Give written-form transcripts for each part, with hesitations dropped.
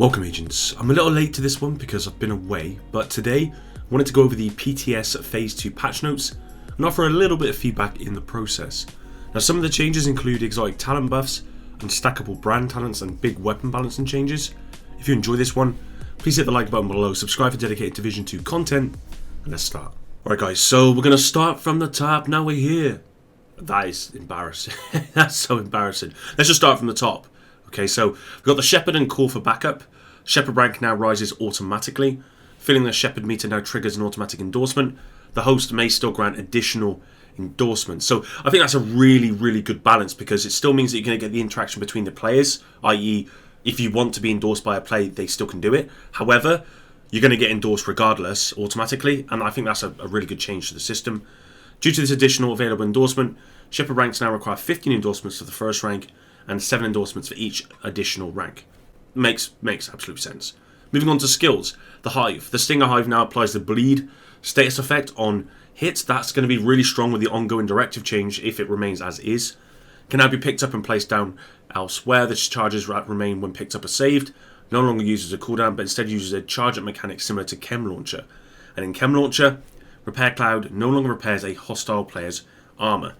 Welcome agents, I'm a little late to this one because I've been away, but today I wanted to go over the PTS Phase 2 patch notes and offer a little bit of feedback in the process. Now some of the changes include exotic talent buffs, unstackable brand talents and big weapon balancing changes. If you enjoy this one, please hit the like button below, subscribe for dedicated Division 2 content, and let's start. Alright guys, so we're going to start from the top, now we're here. That is embarrassing, that's so embarrassing. Let's just start from the top. Okay, so we've got the Shepherd and Call for backup. Shepherd rank now rises automatically. Filling the Shepherd meter now triggers an automatic endorsement. The host may still grant additional endorsements. So I think that's a really good balance because it still means that you're going to get the interaction between the players, i.e. if you want to be endorsed by a player, they still can do it. However, you're going to get endorsed regardless automatically, and I think that's a really good change to the system. Due to this additional available endorsement, Shepherd ranks now require 15 endorsements for the first rank and 7 endorsements for each additional rank. Makes absolute sense. Moving on to skills. The Hive. The Stinger Hive now applies the bleed status effect on hits. That's going to be really strong with the ongoing directive change if it remains as is. Can now be picked up and placed down elsewhere. The charges remain when picked up or saved. No longer uses a cooldown, but instead uses a charge up mechanic similar to Chem Launcher. And in Chem Launcher, Repair Cloud no longer repairs a hostile player's armor.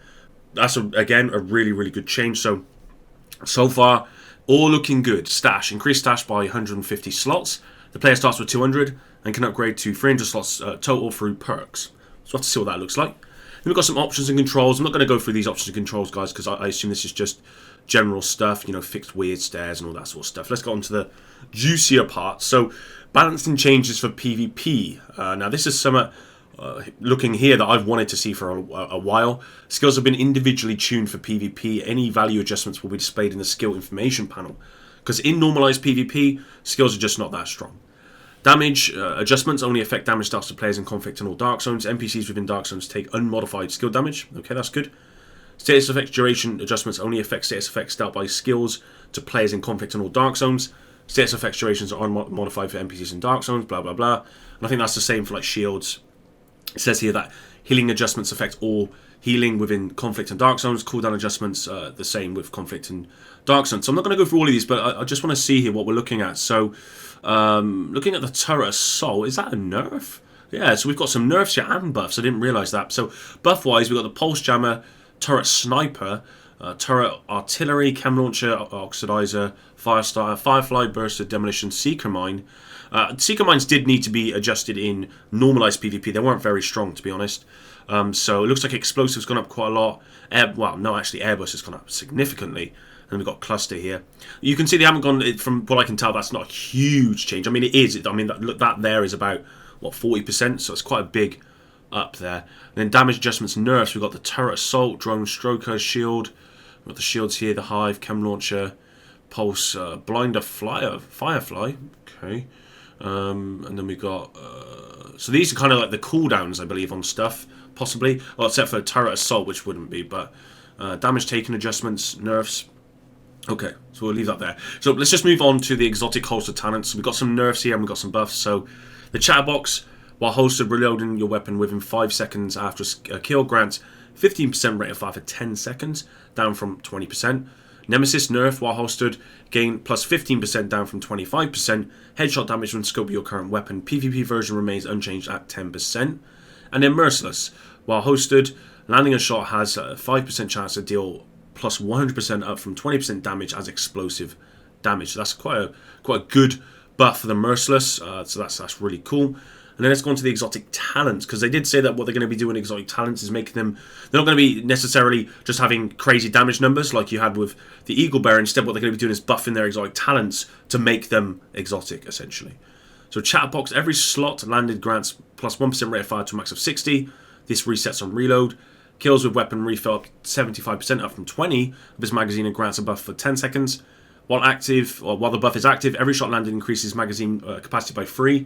That's again a really good change. So far, all looking good. Stash. Increased stash by 150 slots. The player starts with 200 and can upgrade to 300 slots total through perks. So we'll have to see what that looks like. Then we've got some options and controls. I'm not going to go through these options and controls, guys, because I assume this is just general stuff, you know, fixed weird stairs and all that sort of stuff. Let's go on to the juicier part. So, balancing changes for PvP. Now, this is some... looking here that I've wanted to see for a while. Skills have been individually tuned for PvP. Any value adjustments will be displayed in the skill information panel. Because in normalized PvP, skills are just not that strong. Damage adjustments only affect damage dealt to players in conflict and all dark zones. NPCs within dark zones take unmodified skill damage. Okay, that's good. Status effects duration adjustments only affect status effects dealt by skills to players in conflict and all dark zones. Status effects durations are unmodified for NPCs in dark zones, blah blah blah. And I think that's the same for like shields. It says here that healing adjustments affect all healing within conflict and dark zones. Cooldown adjustments the same with conflict and dark zones. So I'm not going to go through all of these, but I just want to see here what we're looking at. So looking at the turret assault, is that a nerf? Yeah, so we've got some nerfs here and buffs. I didn't realise that. So buff-wise, we've got the pulse jammer, turret sniper, turret artillery, chem launcher, oxidizer, firestarter, firefly, burster, demolition, seeker mine. Seeker mines did need to be adjusted in normalized PvP. They weren't very strong, to be honest. So it looks like explosives gone up quite a lot. Airburst has gone up significantly. And then we've got cluster here. You can see they haven't gone, from what I can tell, that's not a huge change. I mean, it is. I mean, that there is about, 40%? So it's quite a big up there. And then damage adjustments, nerfs. We've got the turret assault, drone stroker, shield. We've got the shields here, the hive, chem launcher, pulse, blinder, firefly. Okay. And then we got so these are kind of like the cooldowns, I believe, on stuff, possibly, well, except for turret assault, which wouldn't be, but damage taken adjustments, nerfs. Okay, so we'll leave that there. So let's just move on to the exotic holster talents. So we've got some nerfs here and we've got some buffs. So the chatterbox, while holstered, reloading your weapon within 5 seconds after a kill, grants 15% rate of fire for 10 seconds, down from 20%. Nemesis nerf, while holstered, gain plus 15% down from 25%. Headshot damage when scope of your current weapon. PvP version remains unchanged at 10%. And then Merciless, while holstered, landing a shot has a 5% chance to deal plus 100% up from 20% damage as explosive damage. So that's quite a good buff for the Merciless. So that's really cool. And then let's go on to the exotic talents, because they did say that what they're going to be doing exotic talents is making them... They're not going to be necessarily just having crazy damage numbers like you had with the Eagle Bear. Instead, what they're going to be doing is buffing their exotic talents to make them exotic, essentially. So Chatterbox, every slot landed grants plus 1% rate of fire to a max of 60. This resets on reload. Kills with weapon refill up 75% up from 20 of this magazine and grants a buff for 10 seconds. While the buff is active, every shot landed increases magazine capacity by 3.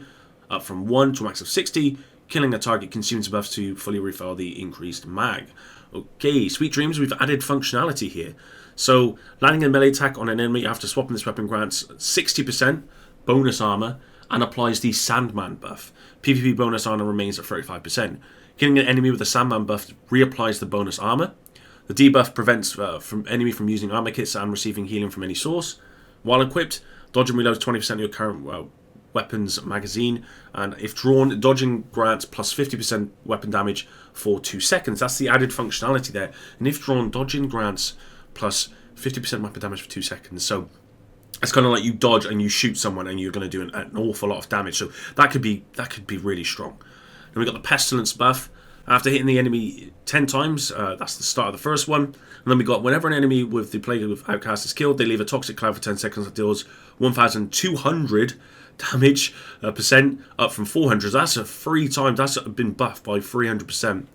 Up from 1 to a max of 60. Killing a target consumes buffs to fully refill the increased mag. Okay, Sweet Dreams, we've added functionality here. So, landing a melee attack on an enemy after swapping this weapon grants 60% bonus armor and applies the Sandman buff. PvP bonus armor remains at 35%. Killing an enemy with a Sandman buff reapplies the bonus armor. The debuff prevents enemy from using armor kits and receiving healing from any source. While equipped, Dodge and reloads 20% of your current weapons magazine, and if drawn, dodging grants plus 50% weapon damage for 2 seconds. That's the added functionality there. And if drawn, dodging grants plus 50% weapon damage for 2 seconds. So it's kind of like you dodge and you shoot someone and you're going to do an awful lot of damage. So that could be really strong. And we got the pestilence buff. After hitting the enemy 10 times, that's the start of the first one. And then we got whenever an enemy with the plague of outcast is killed, they leave a toxic cloud for 10 seconds that deals 1,200 damage percent, up from 400. That's a 3 times. That's been buffed by 300%.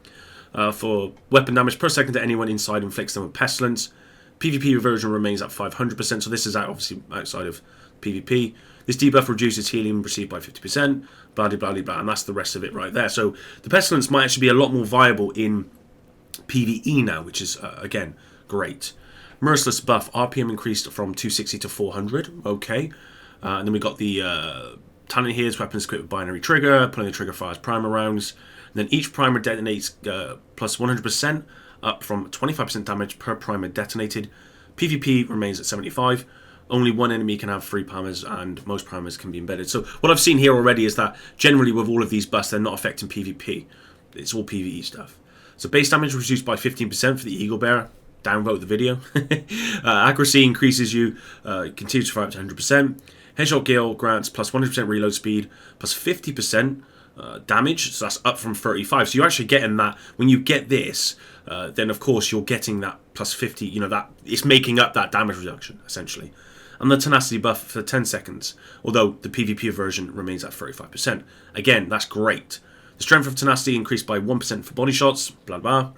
For weapon damage per second to anyone inside inflicts them with pestilence. PvP reversion remains at 500%. So this is obviously outside of PvP. This debuff reduces healing received by 50%, blah, blah, blah, blah, and that's the rest of it right there. So the Pestilence might actually be a lot more viable in PvE now, which is, again, great. Merciless buff, RPM increased from 260 to 400, okay. And then we got the talent here is weapons equipped with binary trigger, pulling the trigger fires primer rounds. And then each primer detonates plus 100%, up from 25% damage per primer detonated. PvP remains at 75. Only one enemy can have 3 primers, and most primers can be embedded. So what I've seen here already is that generally with all of these buffs, they're not affecting PvP. It's all PvE stuff. So base damage reduced by 15% for the Eagle Bearer. Downvote the video. Accuracy increases you, continues to fire up to 100%. Headshot Gale grants plus 100% reload speed, plus 50% damage, so that's up from 35. So you're actually getting that. When you get this, then of course you're getting that plus 50, you know, that it's making up that damage reduction, essentially. And the tenacity buff for 10 seconds, although the PvP version remains at 35%. Again, that's great. The strength of tenacity increased by 1% for body shots, blah blah.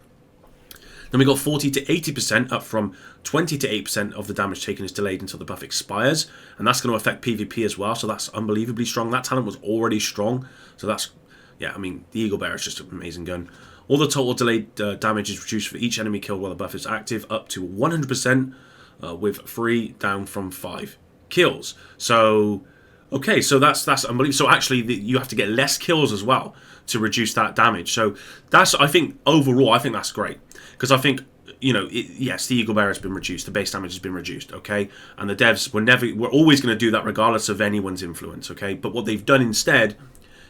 Then we got 40 to 80%, up from 20 to 8% of the damage taken is delayed until the buff expires. And that's going to affect PvP as well, so that's unbelievably strong. That talent was already strong, so that's, yeah, I mean, the Eagle Bearer is just an amazing gun. All the total delayed damage is reduced for each enemy killed while the buff is active, up to 100%, with 3 down from 5 kills. So, okay, so that's unbelievable. So actually, you have to get less kills as well to reduce that damage. So that's, I think, overall, I think that's great. Because I think, you know, yes, the Eagle Bearer has been reduced, the base damage has been reduced, okay? And the devs we're always going to do that regardless of anyone's influence, okay? But what they've done instead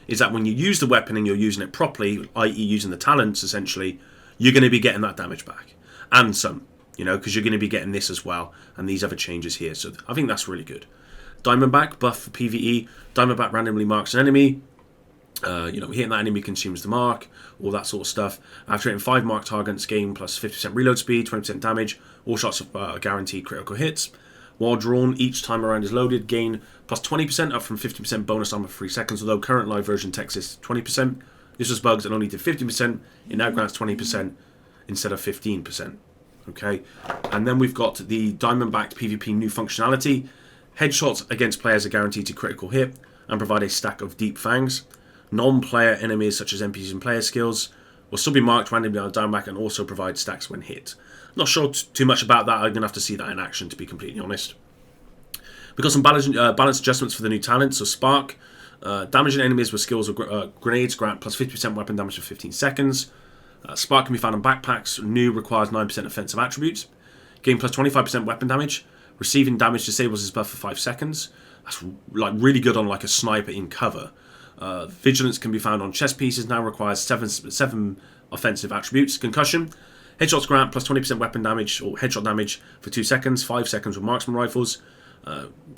is that when you use the weapon and you're using it properly, i.e. using the talents, essentially, you're going to be getting that damage back. And some, you know, because you're going to be getting this as well, and these other changes here. So I think that's really good. Diamondback, buff for PvE. Diamondback randomly marks an enemy. You know, hitting that enemy consumes the mark, all that sort of stuff. After hitting 5 mark targets, gain plus 50% reload speed, 20% damage. All shots are guaranteed critical hits. While drawn, each time a round is loaded, gain plus 20%, up from 50% bonus armor for 3 seconds, although current live version text is 20%. This was bugged and only did 50%. It now grants 20% instead of 15%. Okay, and then we've got the Diamondback PvP new functionality. Headshots against players are guaranteed to critical hit and provide a stack of deep fangs. Non-player enemies such as NPCs and player skills will still be marked randomly on Diamondback and also provide stacks when hit. Not sure too much about that. I'm going to have to see that in action, to be completely honest. We've got some balance adjustments for the new talent. So Spark, damaging enemies with skills or grenades grant plus 50% weapon damage for 15 seconds. Spark can be found on backpacks. New requires 9% offensive attributes. Gain plus 25% weapon damage. Receiving damage disables his buff for 5 seconds. That's like really good on like a sniper in cover. Vigilance can be found on chest pieces. Now requires 7 offensive attributes. Concussion. Headshots grant plus 20% weapon damage or headshot damage for 2 seconds. 5 seconds with marksman rifles.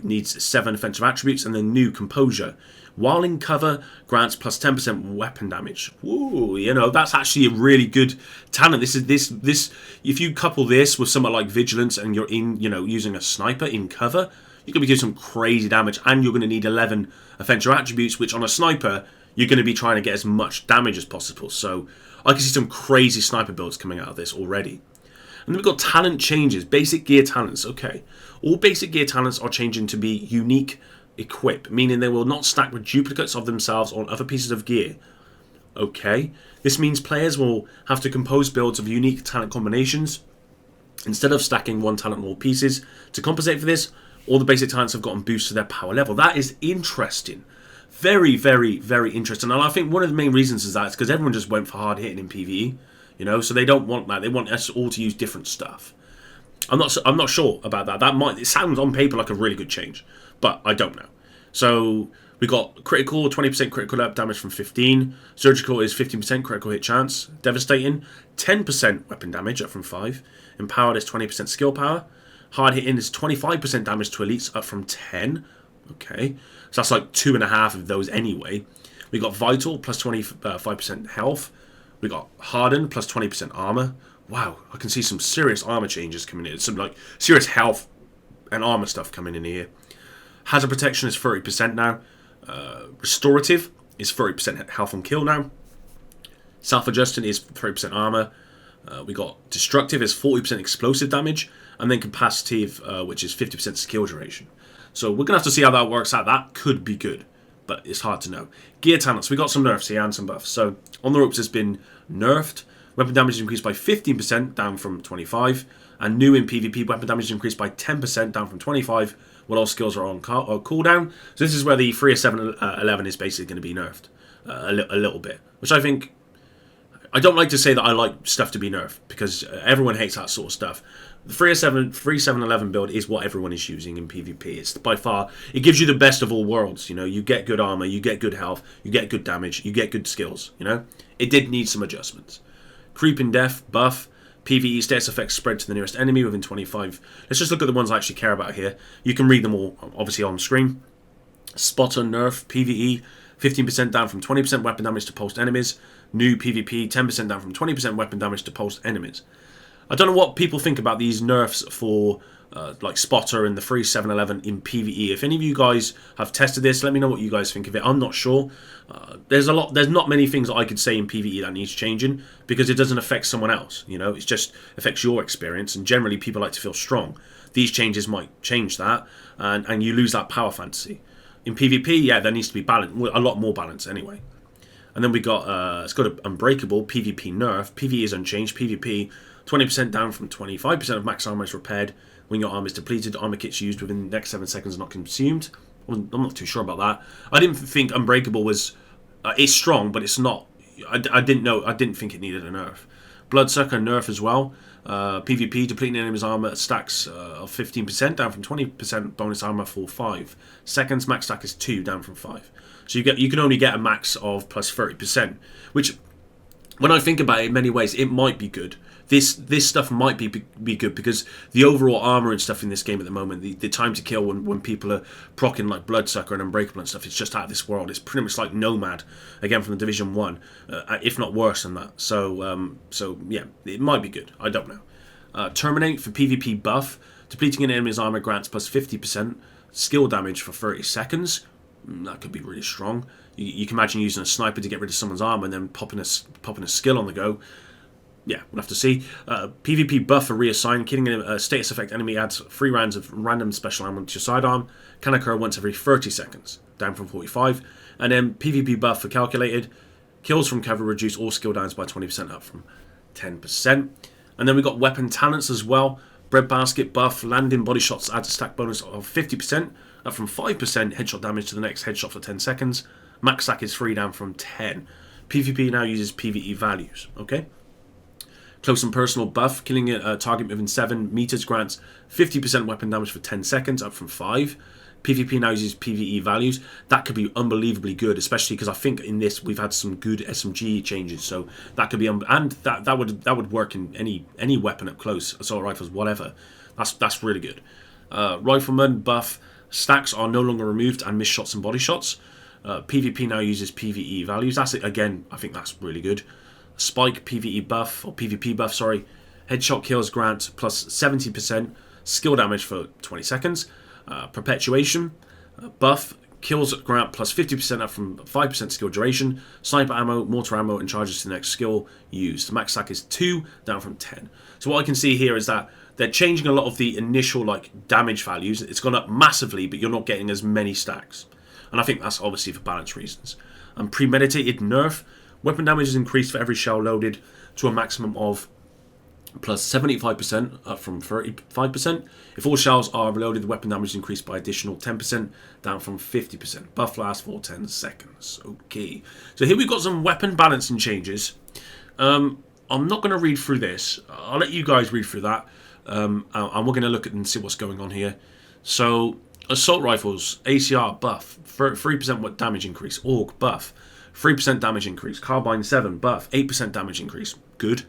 Needs 7 offensive attributes. And then new composure. While in cover, grants plus 10% weapon damage. Ooh, you know, that's actually a really good talent. This. If you couple this with something like vigilance and you're in, you know, using a sniper in cover, you're going to be doing some crazy damage, and you're going to need 11 offensive attributes, which on a sniper, you're going to be trying to get as much damage as possible. So I can see some crazy sniper builds coming out of this already. And then we've got talent changes, basic gear talents. Okay, all basic gear talents are changing to be unique equip, meaning they will not stack with duplicates of themselves on other pieces of gear. Okay, this means players will have to compose builds of unique talent combinations instead of stacking one talent on all pieces. To compensate for this, all the basic talents have gotten boosts to their power level. That is interesting. Very, very, very interesting. And I think one of the main reasons is that it's because everyone just went for hard hitting in PvE. You know, so they don't want that. They want us all to use different stuff. I'm not sure about that. It sounds on paper like a really good change, but I don't know. So we got critical, 20% critical damage from 15. Surgical is 15% critical hit chance. Devastating, 10% weapon damage up from 5. Empowered is 20% skill power. Hard hitting is 25% damage to elites up from 10. Okay, so that's like 2.5 of those anyway. We got vital plus 25% health. We got hardened plus 20% armor. Wow, I can see some serious armor changes coming in. Some like serious health and armor stuff coming in here. Hazard protection is 30% now. Restorative is 30% health on kill now. Self-adjusting is 30% armor. We got destructive is 40% explosive damage, and then capacitive, which is 50% skill duration. So we're gonna have to see how that works out. That could be good, but it's hard to know. Gear talents, we got some nerfs here and some buffs. So on the ropes has been nerfed. Weapon damage is increased by 15%, down from 25. And new in PvP, weapon damage is increased by 10%, down from 25, while all skills are on cooldown. So this is where the 30711 is basically going to be nerfed a little bit. Which I think... I don't like to say that I like stuff to be nerfed, because everyone hates that sort of stuff. The 3711 build is what everyone is using in PvP. It's by far... It gives you the best of all worlds, you know. You get good armor, you get good health, you get good damage, you get good skills, you know. It did need some adjustments. Creeping Death buff. PvE status effects spread to the nearest enemy within 25. Let's just look at the ones I actually care about here. You can read them all, obviously, on screen. Spotter nerf. PvE 15% down from 20% weapon damage to pulsed enemies. New PvP 10% down from 20% weapon damage to pulsed enemies. I don't know what people think about these nerfs for like Spotter and the 3711 in PvE. If any of you guys have tested this, let me know what you guys think of it. I'm not sure. There's not many things that I could say in PvE that needs changing, because it doesn't affect someone else. You know, it just affects your experience, and generally people like to feel strong. These changes might change that, and you lose that power fantasy. In PvP, yeah, there needs to be balance, a lot more balance anyway. And then we got it's got Unbreakable PvP nerf. PvE is unchanged. PvP 20% down from 25% of max armor is repaired. When your armor is depleted, armor kits used within the next 7 seconds are not consumed. I'm not too sure about that. I didn't think Unbreakable was... it's strong, but it's not... I didn't think it needed a nerf. Bloodsucker nerf as well. PvP, depleting enemy's armor stacks of 15%, down from 20% bonus armor for 5 seconds. Max stack is 2, down from 5. So you can only get a max of plus 30%, which, when I think about it, in many ways, it might be good. This stuff might be good, because the overall armor and stuff in this game at the moment, the time to kill when people are proccing like Bloodsucker and Unbreakable and stuff, it's just out of this world. It's pretty much like Nomad, again from the Division 1, if not worse than that. So yeah, it might be good. I don't know. Terminate for PvP buff. Depleting an enemy's armor grants plus 50% skill damage for 30 seconds. That could be really strong. You can imagine using a sniper to get rid of someone's armor and then popping a skill on the go. Yeah, we'll have to see. PvP buff for reassign. Killing a status effect enemy adds 3 rounds of random special ammo to your sidearm. Can occur once every 30 seconds, down from 45. And then PvP buff for calculated. Kills from cover reduce all skill downs by 20%, up from 10%. And then we got weapon talents as well. Breadbasket buff. Landing body shots adds a stack bonus of 50%, up from 5% headshot damage to the next headshot for 10 seconds. Max stack is 3, down from 10. PvP now uses PvE values. Okay. Close and personal buff. Killing a target within 7 meters grants 50% weapon damage for 10 seconds, up from 5. PvP now uses PvE values. That could be unbelievably good, especially because I think in this we've had some good SMG changes. So that could be and that would work in any weapon up close, assault rifles, whatever. That's really good. Rifleman buff. Stacks are no longer removed and miss shots and body shots. PvP now uses PvE values. That's it again. I think that's really good. Spike PvE buff, or PvP buff, sorry. Headshot kills grant plus 70% skill damage for 20 seconds. Perpetuation buff, kills grant plus 50%, up from 5% skill duration. Sniper ammo, mortar ammo, and charges to the next skill used. Max stack is 2, down from 10. So what I can see here is that they're changing a lot of the initial damage values. It's gone up massively, but you're not getting as many stacks. And I think that's obviously for balance reasons. And premeditated nerf. Weapon damage is increased for every shell loaded to a maximum of plus 75%, up from 35%. If all shells are reloaded, the weapon damage is increased by additional 10%, down from 50%. Buff lasts for 10 seconds. Okay. So here we've got some weapon balancing changes. I'm not going to read through this. I'll let you guys read through that. and we're going to look at and see what's going on here. So, assault rifles, ACR buff, 3% damage increase. AUG buff, 3% damage increase. Carbine 7 buff, 8% damage increase. Good.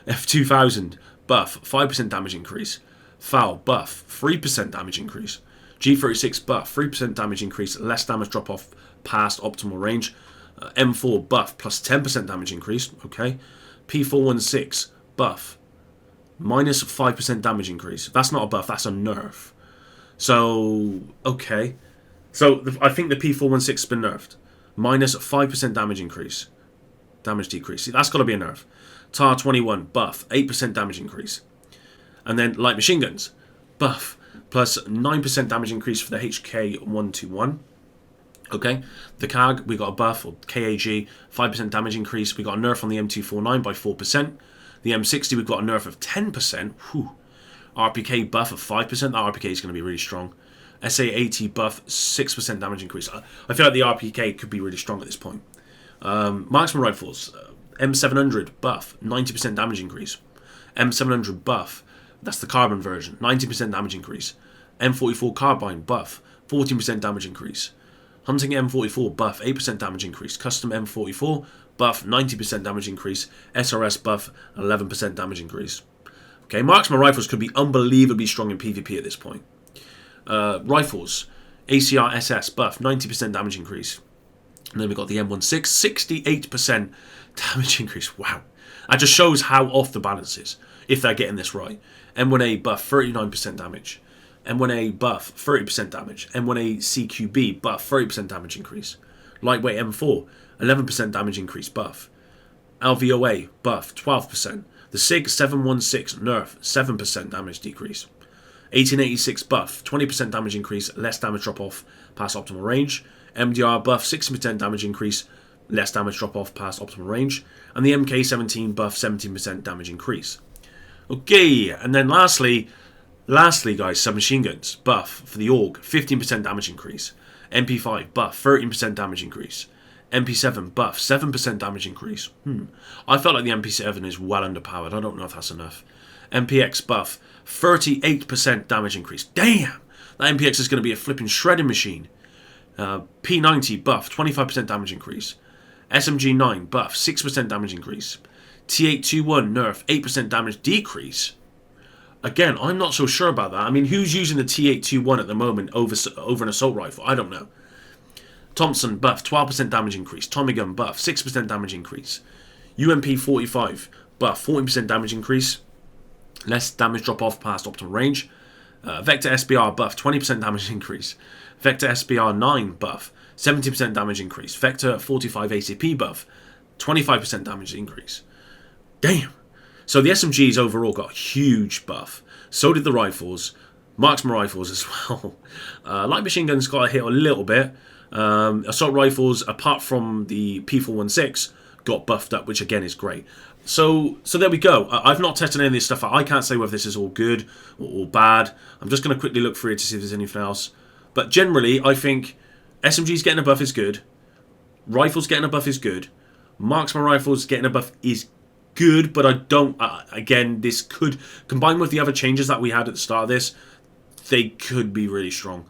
F2000 buff, 5% damage increase. FAL buff, 3% damage increase. G36 buff, 3% damage increase, less damage drop off past optimal range. M4 buff, plus 10% damage increase. Okay. P416 buff, minus 5% damage increase. That's not a buff, that's a nerf. So, okay. So, I think the P416 has been nerfed. Minus 5% damage increase. Damage decrease. See, that's got to be a nerf. TAR 21 buff, 8% damage increase. And then light machine guns, buff, plus 9% damage increase for the HK121. Okay, the CAG, we got a buff, or KAG, 5% damage increase. We got a nerf on the M249 by 4%. The M60, we've got a nerf of 10%. Whew. RPK buff of 5%. That RPK is going to be really strong. SA80 buff, 6% damage increase. I feel like the RPK could be really strong at this point. Marksman rifles, M700 buff, 90% damage increase. M700 buff, that's the carbon version, 90% damage increase. M44 carbine buff, 14% damage increase. Hunting M44 buff, 8% damage increase. Custom M44 buff, 90% damage increase. SRS buff, 11% damage increase. Okay, marksman rifles could be unbelievably strong in PvP at this point. Rifles, ACR SS buff, 90% damage increase. And then we've got the M16, 68% damage increase. Wow. That just shows how off the balance is, if they're getting this right. M1A buff, 39% damage. M1A buff, 30% damage. M1A CQB buff, 30% damage increase. Lightweight M4, 11% damage increase buff. LVOA buff, 12%. The SIG 716 Nerf, 7% damage decrease. 1886 buff, 20% damage increase, less damage drop off past optimal range. MDR buff, 60% damage increase, less damage drop off past optimal range. And the MK17 buff, 17% damage increase. Okay, and then lastly guys, submachine guns buff for the AUG, 15% damage increase. MP5 buff, 13% damage increase. MP7 buff, 7% damage increase. I felt like the MP7 is well underpowered. I don't know if that's enough. MPX buff, 38% damage increase. Damn! That MPX is going to be a flipping shredding machine. P90 buff, 25% damage increase. SMG9 buff, 6% damage increase. T821 Nerf, 8% damage decrease. Again, I'm not so sure about that. I mean, who's using the T821 at the moment over an assault rifle? I don't know. Thompson buff, 12% damage increase. Tommy gun buff, 6% damage increase. UMP 45 buff, 14% damage increase. Less damage drop off past optimal range. Vector SBR buff, 20% damage increase. Vector SBR 9 buff, 70% damage increase. Vector 45 ACP buff, 25% damage increase. Damn. So the SMGs overall got a huge buff. So did the rifles. Marksman rifles as well. Light machine guns got a hit a little bit. Assault rifles, apart from the P416, got buffed up, which again is great. So there we go. I've not tested any of this stuff out. I can't say whether this is all good or bad. I'm just going to quickly look through it to see if there's anything else. But generally, I think SMGs getting a buff is good. Rifles getting a buff is good. Marksman rifles getting a buff is good, but I don't... again, this could... Combined with the other changes that we had at the start of this, they could be really strong.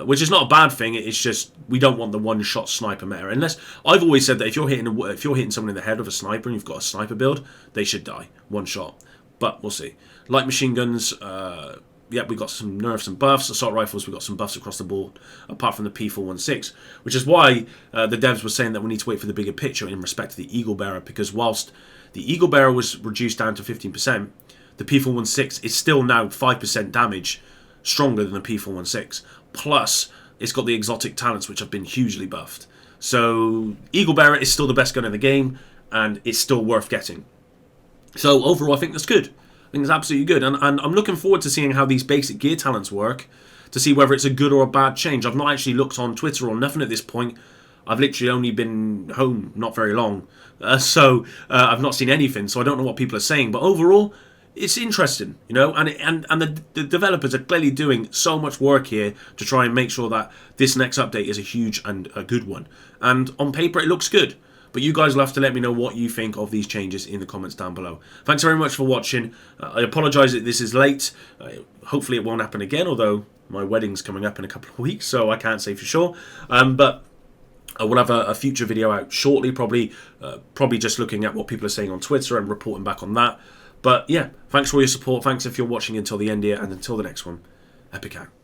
Which is not a bad thing. It's just we don't want the one-shot sniper meta. Unless I've always said that if you're hitting someone in the head with a sniper and you've got a sniper build, they should die one shot. But we'll see. Light machine guns. Yeah, we got some nerfs and buffs. Assault rifles, we got some buffs across the board, apart from the P416, which is why the devs were saying that we need to wait for the bigger picture in respect to the Eagle Bearer, because whilst the Eagle Bearer was reduced down to 15%, the P416 is still now 5% damage stronger than the P416. Plus, it's got the exotic talents, which have been hugely buffed. So, Eagle Bearer is still the best gun in the game, and it's still worth getting. So, overall, I think that's good. I think it's absolutely good. And I'm looking forward to seeing how these basic gear talents work, to see whether it's a good or a bad change. I've not actually looked on Twitter or nothing at this point. I've literally only been home not very long. So, I've not seen anything, so I don't know what people are saying. But overall, it's interesting, you know, and the developers are clearly doing so much work here to try and make sure that this next update is a huge and a good one. And on paper, it looks good. But you guys will have to let me know what you think of these changes in the comments down below. Thanks very much for watching. I apologise that this is late. Hopefully it won't happen again, although my wedding's coming up in a couple of weeks, so I can't say for sure. But I will have a future video out shortly, probably just looking at what people are saying on Twitter and reporting back on that. But yeah, thanks for all your support. Thanks if you're watching until the end here, and until the next one, Epic out.